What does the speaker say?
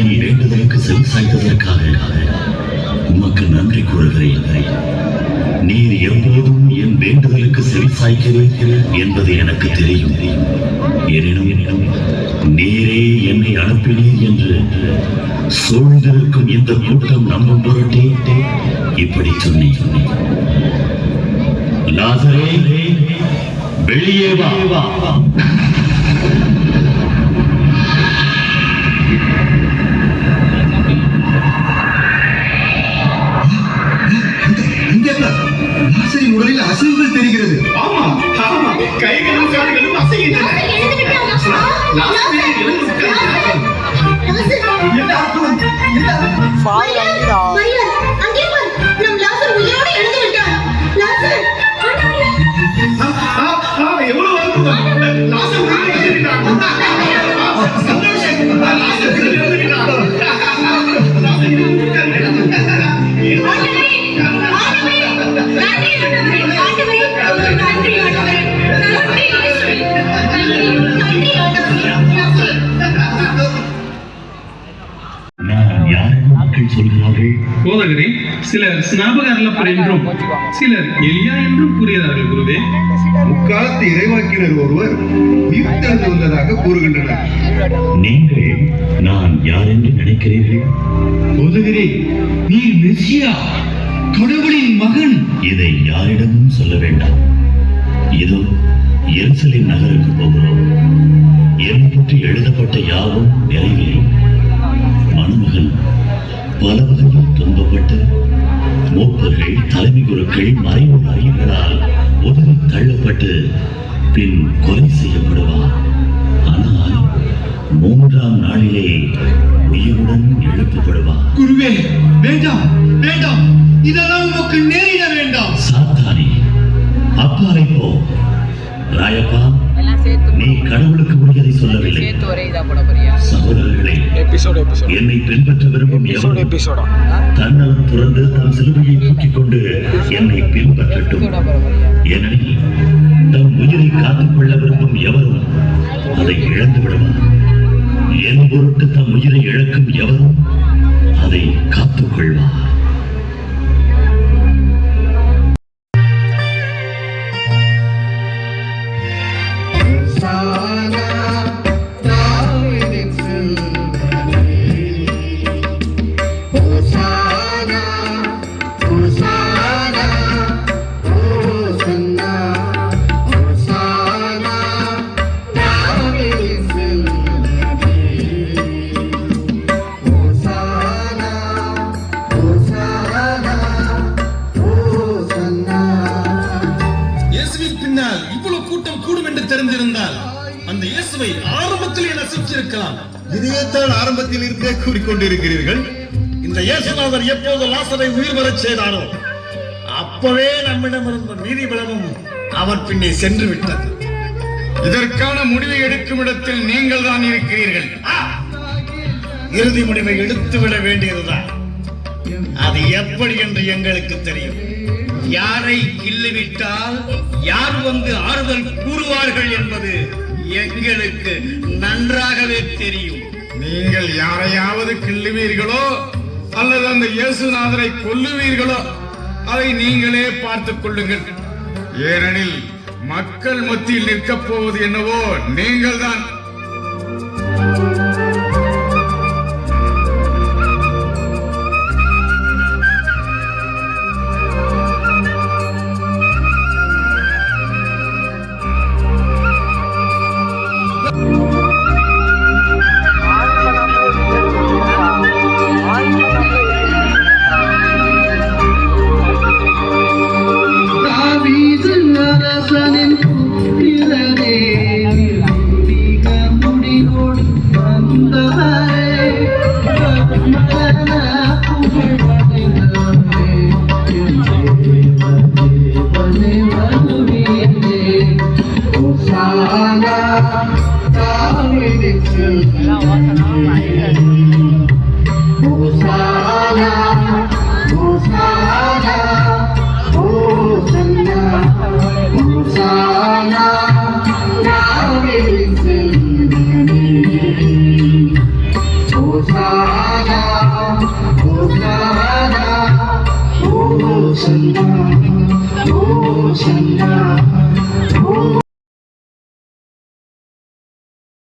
என் வேண்டுதலுக்கு செவி சாய்த்ததற்காக உமக்கு நன்றி கூறுகிறேன். நீர் எப்போதும் என் வேண்டுதலுக்கு செவி சாய்க்கிறீர்கள் என்பது எனக்கு தெரியும். எனினும் நீரே என்னை அனுப்பினீர் என்று சூழ்ந்திருக்கும் இந்த கூட்டம் நம்பும் பொருட்டே இப்படி சொன்னீர். லாசரே, வெளியே வா. உடலில் அசைவுகள் தெரிகிறது. ஆமா, கைகளும் கால்களும் அசைகின்றன. எவ்வளவு போதகரே, சிலர் ஸ்நாபகர்லப்பர் என்றும் சிலர் எலியா என்றும் கூறுகிறார்கள். குருவே, முக்காலத்து இறைவாக்கினர் ஒருவர் உயிர்த்தெழுந்து வந்ததாக கூறுகின்றனர். நீங்கள் நான் யார் என்று நினைக்கிறீர்கள்? போதகரே, நீர் மெசியா, கடவுளின் மகன். இதை யாரிடமும் சொல்ல வேண்டாம். இதோ எருசலேம் நகருக்கு போகிறோம். என்னை பற்றி எழுதப்பட்ட யாவும் நிறைவேறும். மணமகன் பல வகையில் துன்பப்பட்டு மூப்பர்கள், தலைமை குருக்கள், மறைவு அறிஞர்களால் உதவி தள்ளப்பட்டு பின் கொலை செய்யப்படுவார். ஆனால் 3ஆம் நாளிலே உயிருடன் எழுப்பப்படுவார். குருவே, வேண்டாம் வேண்டாம், இதெல்லாம் உமக்கு நேரிட வேண்டாம். சாத்தானே, அப்பாறை போ. ராயப்பா, நீ கடவுளுக்கு உரியதை சொல்லவில்லை. சகோதரர்களே, என்னை பின்பற்ற விரும்பும் எவரும் தன்னலம் துறந்து தம் சிலுவையை தூக்கிக் கொண்டு என்னை பின்பற்றட்டும். ஏனெனில் தம் உயிரை காத்துக்கொள்ள விரும்பும் எவரும் அதை இழந்து விடுவார். என் பொருட்டு தம் உயிரை இழக்கும் எவரும் அதை காத்துக்கொள்வார். அந்த இயேசுவை ஆரம்பத்திலே நசிச்சிருக்கலாம். இதைத்தான் ஆரம்பத்தில் இருந்தே கூறிக்கொண்டிருக்கிறீர்கள். இந்த இயேசுநாதர் எப்போது லாசரை உயிர் வரச் செய்தாரோ அப்பவே நம்மிடம் இருந்த நீதி பலமும் அவர் பின்னே சென்று விட்டது. இதற்கான முடிவை எடுக்கும் இடத்தில் நீங்கள் தான் இருக்கிறீர்கள். இறுதி முடிவை எடுத்துவிட வேண்டியதுதான். அது எப்படி என்று எங்களுக்கு தெரியும். யாரை கிள்ளிவிட்டால் யார் வந்து ஆறுதல் கூறுவார்கள் என்பது எங்களுக்கு நன்றாகவே தெரியும். நீங்கள் யாரையாவது கிள்ளுவீர்களோ அல்லது அந்த இயேசுநாதரை கொல்லுவீர்களோ அதை நீங்களே பார்த்துக் கொள்ளுங்கள். ஏனெனில் மக்கள் மத்தியில் நிற்கப் போவது என்னவோ நீங்கள் தான். Hosanna.